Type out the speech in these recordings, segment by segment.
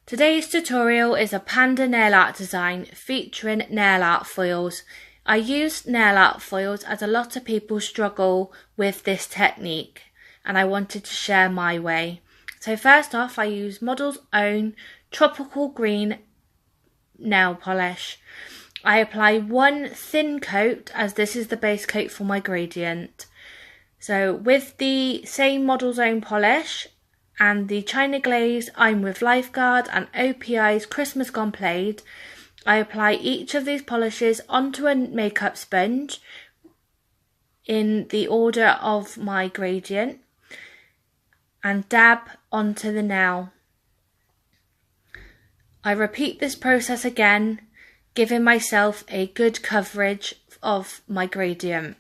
Today's tutorial is a Panda nail art design featuring nail art foils. I used nail art foils as a lot of people struggle with this technique and I wanted to share my way. So first off, I use Model's Own Tropical Green nail polish. I apply one thin coat as this is the base coat for my gradient. So with the same Model's Own polish and the China Glaze, I'm with Lifeguard and OPI's Christmas Gone Plaid. I apply each of these polishes onto a makeup sponge in the order of my gradient and dab onto the nail. I repeat this process again, giving myself a good coverage of my gradient.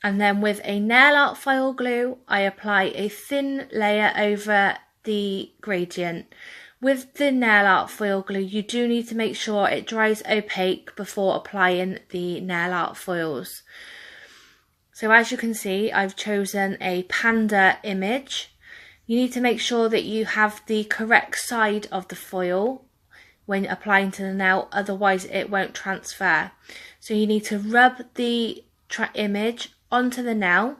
And then with a nail art file glue, I apply a thin layer over the gradient. With the nail art foil glue, you do need to make sure it dries opaque before applying the nail art foils. So as you can see, I've chosen a panda image. You need to make sure that you have the correct side of the foil when applying to the nail, otherwise it won't transfer. So you need to rub the image onto the nail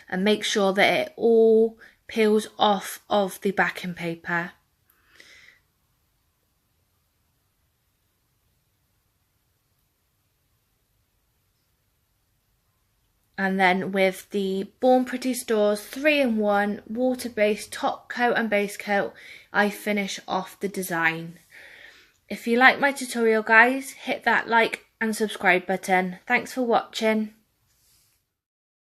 and make sure that it all peels off of the backing paper. And then with the Born Pretty Stores 3-in-1 water-based top coat and base coat, I finish off the design. If you like my tutorial guys, hit that like and subscribe button. Thanks for watching.